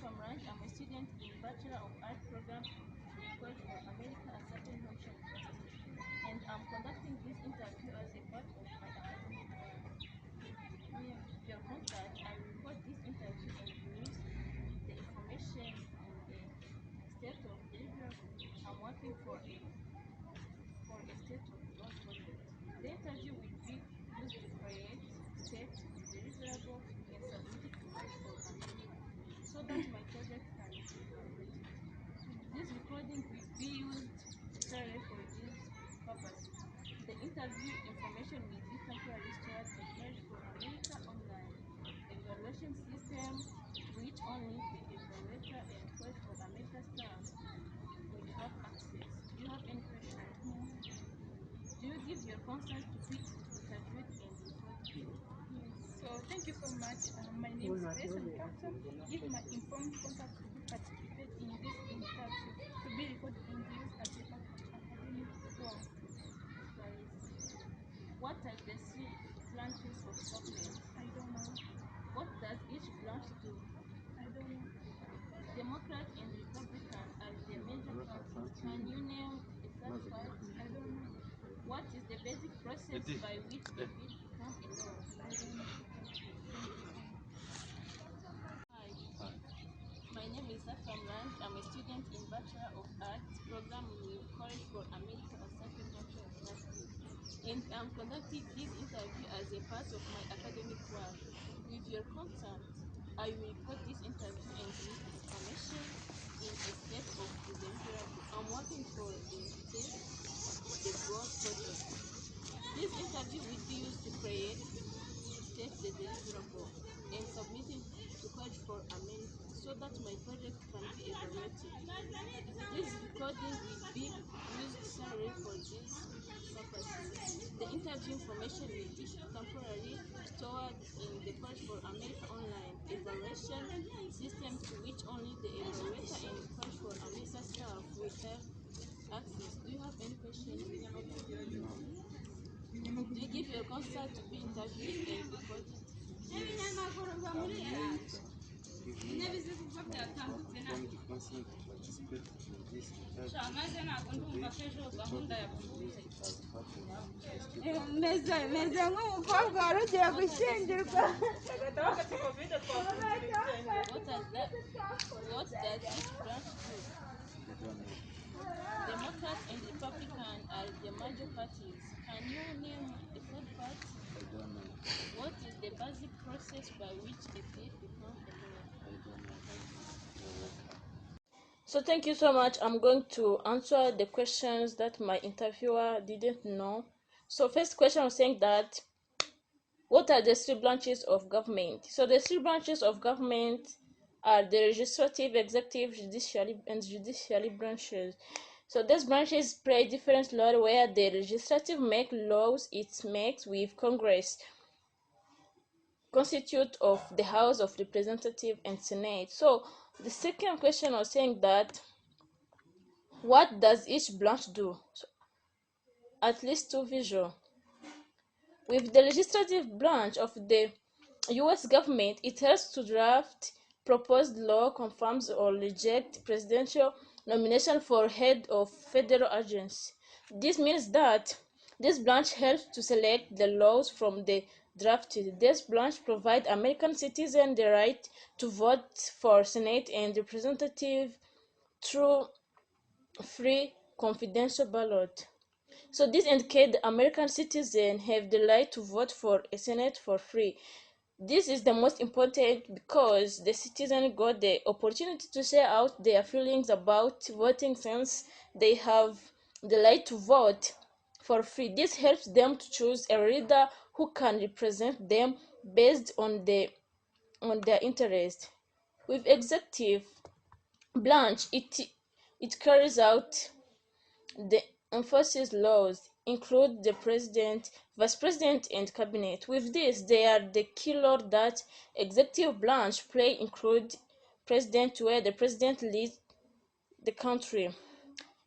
Safi. I'm a student in Bachelor of Art program required for America and Safi University, and I'm conducting this interview as a part of my academic work. With your consent, I will record this interview and use the information on the state of deliverable I'm working for a state of law project. The interview will be used to create state deliverable and submit it to us for America so that my project can be evaluated. This recording will be used solely for this purpose. The interview information will be temporarily stored and shared for America online evaluation system to which only the evaluator and quest for America staff will have access. Do you have any questions? Do you give your consent to be interviewed and recorded? Yes. So thank you so much. My name is Grace and Captain. Give my informed contact to participate in this interview to be recorded and used as a part of academic work. What are the three branches of government? I don't know. What does each branch do? I don't know. Democrat and Republican are the major parties. Can you name a third party? I don't know. What is the basic process by which a bill becomes a law? I don't know. Hi, my name is Safi. I'm a student in Bachelor of Arts program in College for America and Safi University, and I'm conducting this interview as a part of my academic work. With your consent, I will record this interview and use information in a state of the deliverable. I'm working for the state the God project. This interview will be used to create state the deliverable and submit it to College for America so that my project can be evaluated. This recording will be used solely for this purpose. The interview information will be temporarily stored in the College for America online evaluation system to which only the evaluator and College for America staff will have access. Do you have any questions? Do you give your consent to be interviewed and recorded? meze nk'umukobwa wari ugiye gushyingirwa. What does each branch do? Democrat and Republican are the major parties. Can you name a third party? I don't know. What is the basic process by which a bill becomes a law? I don't know. You're welcome. So thank you so much. I'm going to answer the questions that my interviewer didn't know. So first question was saying that what are the three branches of government? So the three branches of government are the legislative, executive, judiciary branches. So these branches play different roles where the legislative make laws it makes with Congress, constitute of the House of Representatives and Senate. So the second question was saying that what does each branch do? So, at least two visual. With the legislative branch of the US government, it helps to draft proposed law, confirms or rejects presidential nomination for head of federal agency. This means that this branch helps to select the laws from the drafted. This branch provides American citizens the right to vote for Senate and representative through free, confidential ballot. So this indicates American citizens have the right to vote for a Senate for free. This is the most important because the citizens got the opportunity to share out their feelings about voting since they have the right to vote for free. This helps them to choose a leader who can represent them based on their interest. With executive branch, it carries out the enforces laws include the president, vice president, and cabinet. With this, they are the key role that executive branch play include president, where the president leads the country.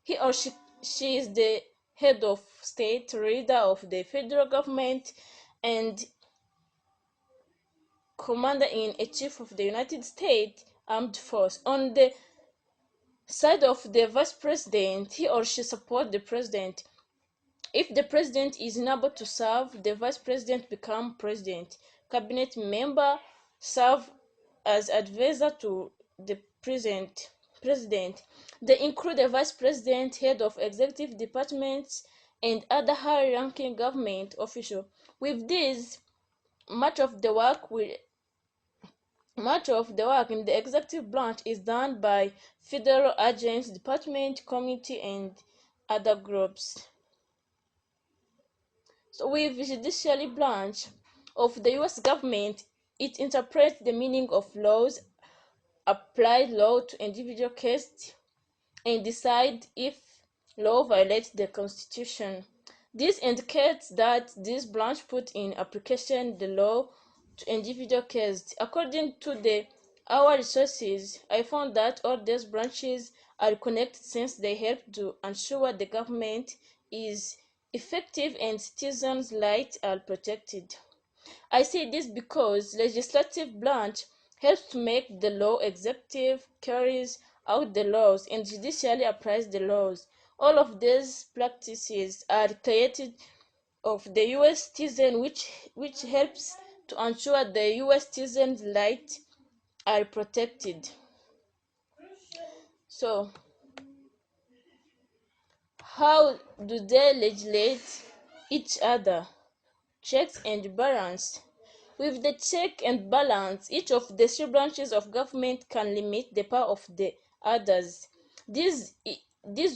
He or she is the head of state, leader of the federal government, and commander in chief of the United States armed force. On the side of the vice president, he or she supports the president. If the president is unable to serve, the vice president becomes president. Cabinet member serve as advisor to the president. They include the vice president, head of executive departments, and other high-ranking government officials. With this, much of the work in the executive branch is done by federal agents, department, committee, and other groups. So with the judiciary branch of the US government, it interprets the meaning of laws, applies law to individual cases, and decide if law violates the Constitution. This indicates that this branch put in application the law to individual cases. According to our resources, I found that all these branches are connected since they help to ensure the government is effective and citizens' rights are protected. I say this because legislative branch helps to make the law, executive carries out the laws, and judiciary applies the laws. All of these practices are created of the US citizen, which helps to ensure the US citizens' rights are protected. So, how do they legislate each other? Checks and balance. With the check and balance, each of the three branches of government can limit the power of the others. This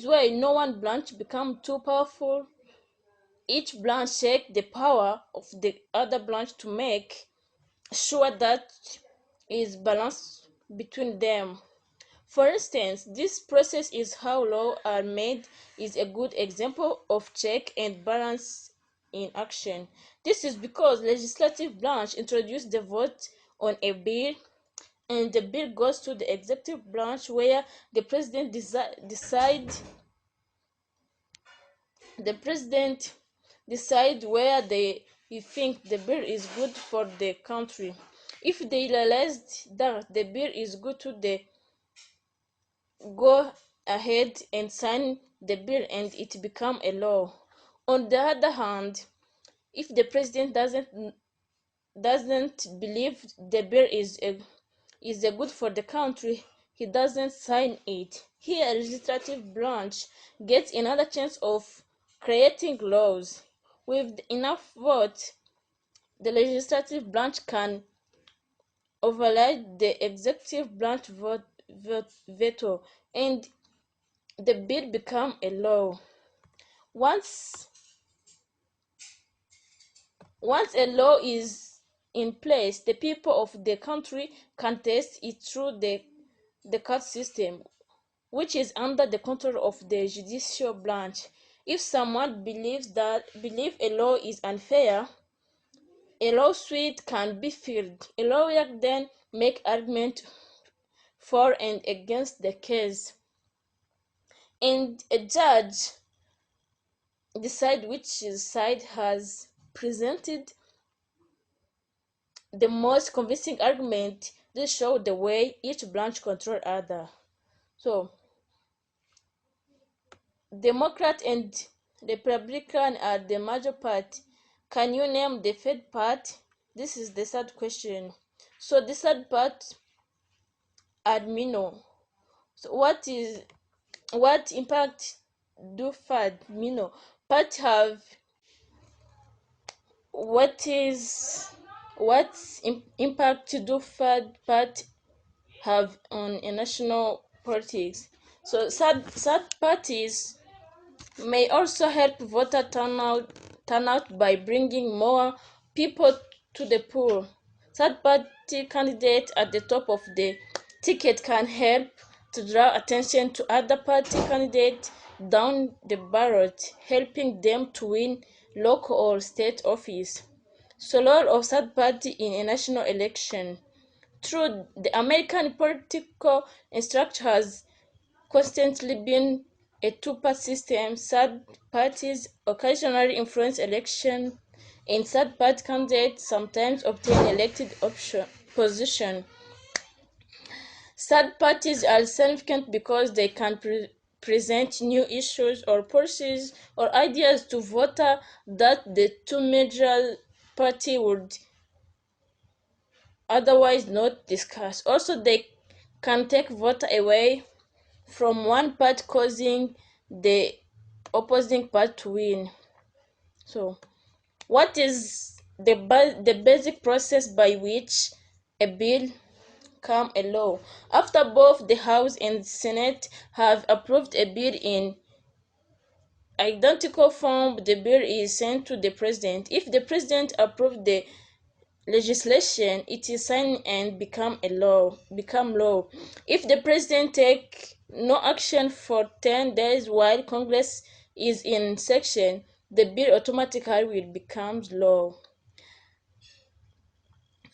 way, no one branch becomes too powerful. Each branch checks the power of the other branch to make sure that is balance between them. For instance, this process is how laws are made is a good example of check and balance in action. This is because legislative branch introduced the vote on a bill and the bill goes to the executive branch where the president decide where they think the bill is good for the country. If they realized that the bill is good to the go ahead and sign the bill and it become a law. On the other hand, if the president doesn't believe the bill is a good for the country, he doesn't sign it. Here, legislative branch gets another chance of creating laws. With enough votes, the legislative branch can override the executive branch veto, and the bill become a law. Once a law is in place, the people of the country can test it through the court system, which is under the control of the judicial branch. If someone believes a law is unfair, a lawsuit can be filed. A lawyer then make argument for and against the case, and a judge decide which side has presented the most convincing argument. This show the way each branch control other. So, Democrat and Republican are the major party. Can you name the third part? This is the third question. So the third part are minor. So what impact do third minor part have? What impact do third part have on a national politics? So third parties may also help voter turnout by bringing more people to the poll. Third-party candidates at the top of the ticket can help to draw attention to other party candidates down the ballot, helping them to win local or state office. So, role of third party in a national election. Through the American political structure has constantly been a two-part system. Third parties occasionally influence election, and third-party candidates sometimes obtain elected position. Third parties are significant because they can present new issues or policies or ideas to voters that the two major party would otherwise not discuss. Also, they can take voter away from one part, causing the opposing part to win. So, what is the basic process by which a bill become a law? After both the House and Senate have approved a bill in identical form, the bill is sent to the president. If the president approves the legislation, it is signed and become law. If the president take no action for 10 days while Congress is in session, the bill automatically will become law.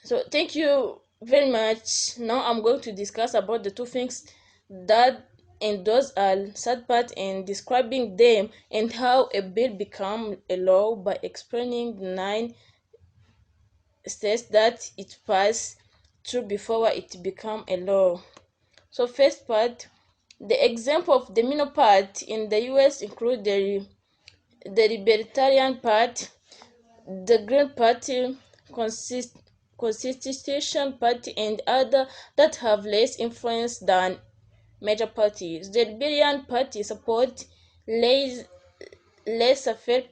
So thank you very much. Now I'm going to discuss about the two things that and those are sad part and describing them and how a bill become a law by explaining the 9 steps that it passed through before it become a law. So first part, the example of the minor part in the US include the Libertarian Party, the Green Party, Constitution Party, and other that have less influence than major parties. The Libertarian Party support less laissez-faire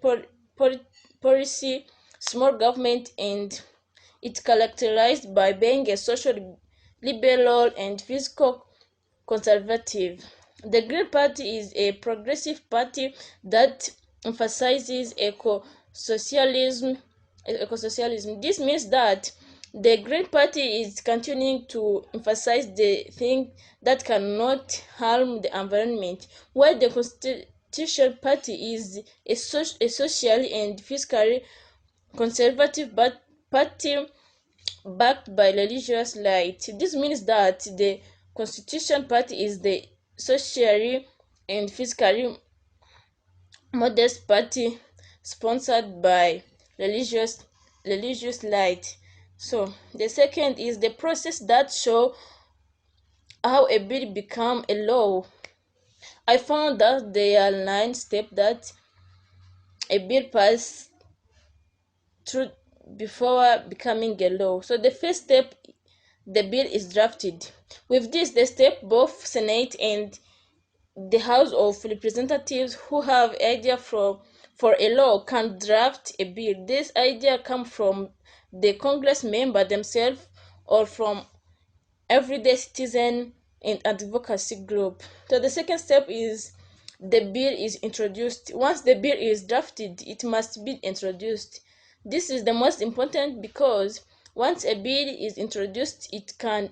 policy, small government, and it's characterized by being a social liberal and fiscal conservative. The Green Party is a progressive party that emphasizes eco-socialism. This means that the Green Party is continuing to emphasize the thing that cannot harm the environment, while the Constitution Party is a socially and fiscally conservative party backed by religious light. This means that the Constitution Party is the socially and fiscally modest party sponsored by religious light. So the second is the process that show how a bill become a law. I found that there are 9 steps that a bill pass through before becoming a law. So the first step, the bill is drafted. With this, the step both Senate and the House of Representatives who have idea for a law can draft a bill. This idea come from the Congress member themselves or from everyday citizen and advocacy group. So the second step is the bill is introduced. Once the bill is drafted, it must be introduced. This is the most important because once a bill is introduced, it can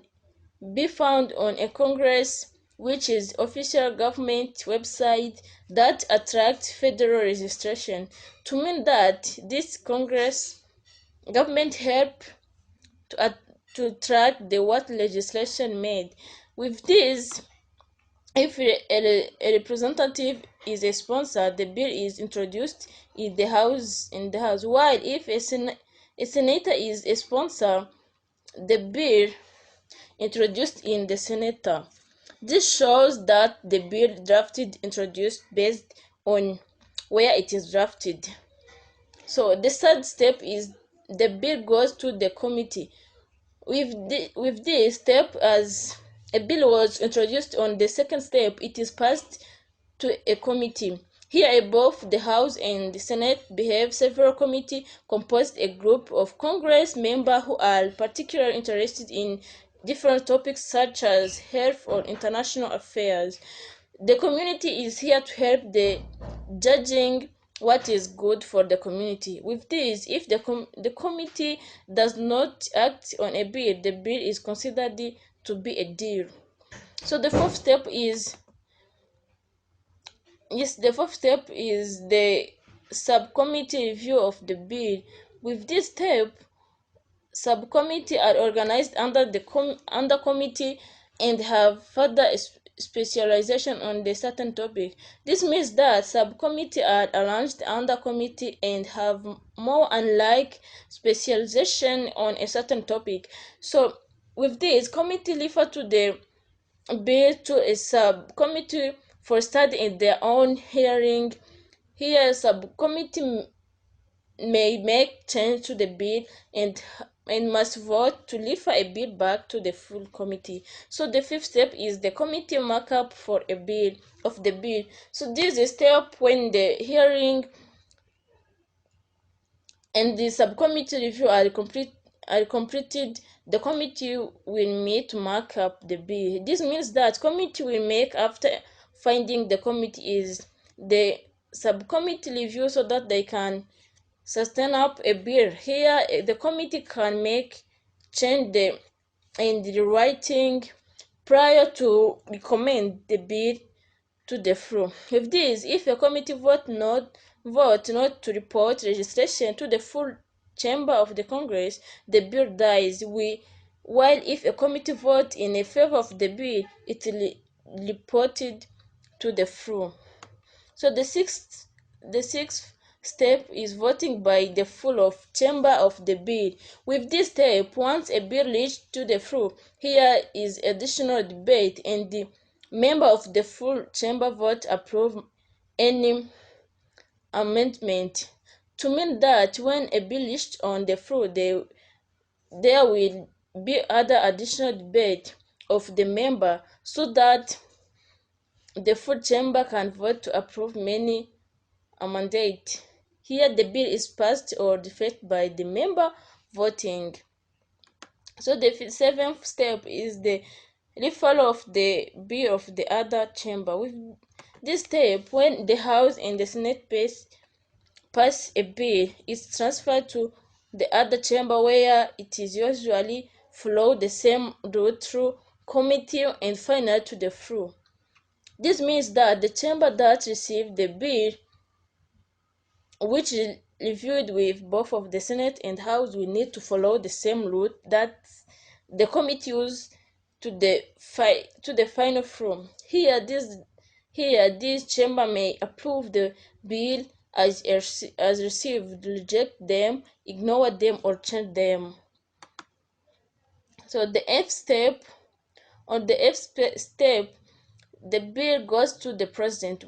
be found on a Congress, which is official government website that attracts federal registration. To mean that this Congress government help to track the what legislation made. With this, if a representative is a sponsor, the bill is introduced in the house. While if a senator is a sponsor, the bill introduced in the senator. This shows that the bill drafted introduced based on where it is drafted. So the third step is the bill goes to the committee. With this step, as a bill was introduced on the second step, it is passed to a committee. Here both the House and the Senate behave several committee composed a group of Congress members who are particularly interested in different topics such as health or international affairs. The community is here to help the judging what is good for the community. With this, if the committee does not act on a bill, the bill is considered to be a deal. So the fourth step is the subcommittee review of the bill. With this step, subcommittee are organized under the under committee and have further specialization on the certain topic. This means that subcommittee are arranged under committee and have more unlike specialization on a certain topic. So with this, committee refer to the bill to a subcommittee for study in their own hearing. Here, a subcommittee may make change to the bill and must vote to refer a bill back to the full committee. So the fifth step is the committee markup for a bill of the bill. So this is a step when the hearing and the subcommittee review are completed. The committee will meet to mark up the bill. This means that committee will make after finding the committee is the subcommittee review so that they can sustain up a bill. Here the committee can make change in the writing prior to recommend the bill to the floor. With this, if a committee vote not to report registration to the full chamber of the Congress, the bill dies. While if a committee vote in favor of the bill, it will reported to the floor. So the sixth step is voting by the full of chamber of the bill. With this step, once a bill reached to the floor, here is additional debate and the member of the full chamber vote approve any amendment. To mean that when a bill reached on the floor, there will be other additional debate of the member so that the full chamber can vote to approve many a mandate. Here the bill is passed or defeated by the member voting. So the seventh step is the referral of the bill of the other chamber. With this step, when the House and the Senate pass a bill, it's transferred to the other chamber where it is usually follow the same route through committee and final to the floor. This means that the chamber that received the bill, which reviewed with both of the Senate and House, will need to follow the same route that the committee used to the final form. This chamber may approve the bill as received, reject them, ignore them, or change them. So the eighth step, on the eighth step, the bill goes to the president.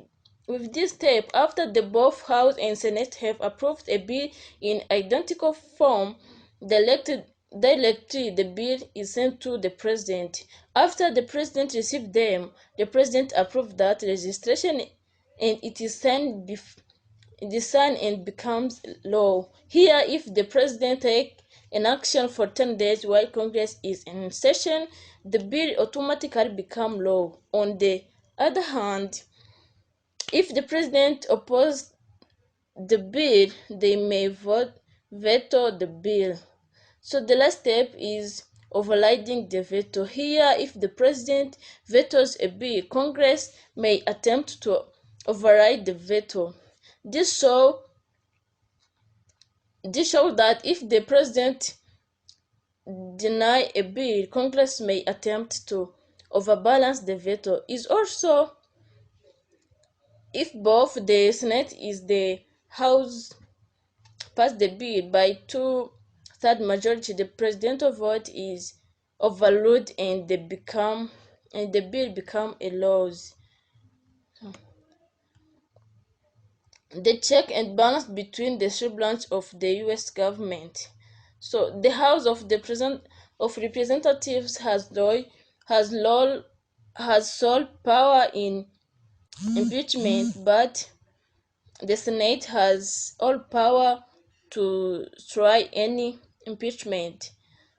With this step, after the both House and Senate have approved a bill in identical form, directly the bill is sent to the president. After the president receives them, the president approves that registration and it is signed and becomes law. Here, if the president takes an action for 10 days while Congress is in session, the bill automatically becomes law. On the other hand, if the president opposes the bill, they may veto the bill. So the last step is overriding the veto. Here, if the president vetoes a bill, Congress may attempt to override the veto. This shows that if the president deny a bill, Congress may attempt to overbalance the veto. Is also if both the Senate is the House pass the bill by two-thirds majority, the presidential vote is overruled and the bill become a law. The check and balance between the three branches of the U.S. government. So the House of Representatives has sole power in impeachment, but the Senate has all power to try any impeachment.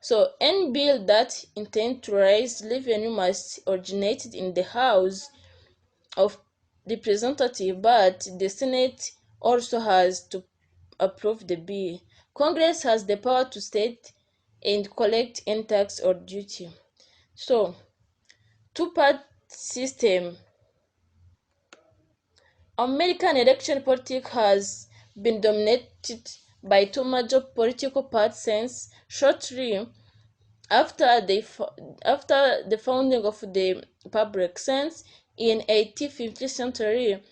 So any bill that intends to raise revenue must originate in the House of Representatives, but the Senate also has to approve the bill. Congress has the power to state and collect any tax or duty. So, two-part system. American election politics has been dominated by two major political parties since shortly after the founding of the republic. Since in 18th century,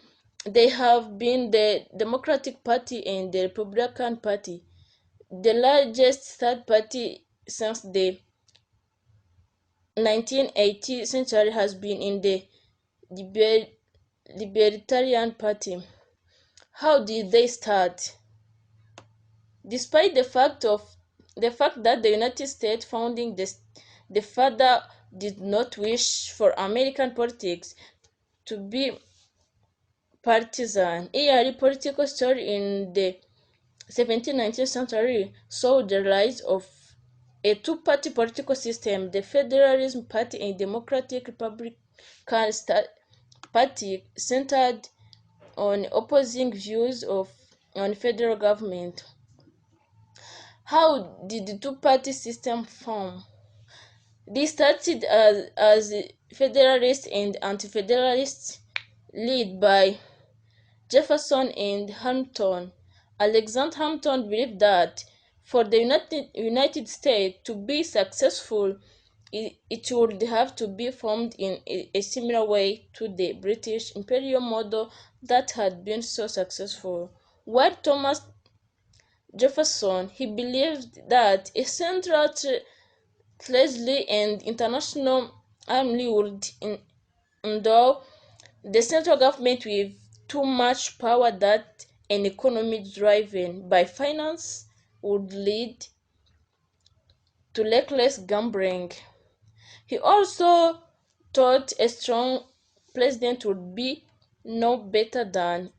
they have been the Democratic Party and the Republican Party, the largest third party since the 19th century has been in the liber- Libertarian Party. How did they start? Despite the fact that the United States founding the father did not wish for American politics to be partisan, early political story in the 17th-19th century saw the rise of a two-party political system, the Federalism Party and Democratic Republican Party, centered on opposing views on federal government. How did the two-party system form? They started as Federalists and Anti-Federalists, led by Jefferson and Hampton. Alexander Hampton believed that for the United States to be successful, it would have to be formed in a similar way to the British imperial model that had been so successful. While Thomas Jefferson, he believed that a central treasury and international army would endow the central government with too much power that an economy driven by finance would lead to reckless gambling. He also thought a strong president would be no better than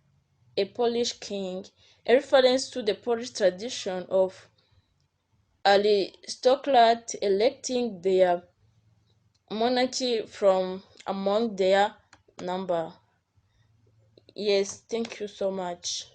a Polish king, a reference to the Polish tradition of aristocrats electing their monarchy from among their number. Yes, thank you so much.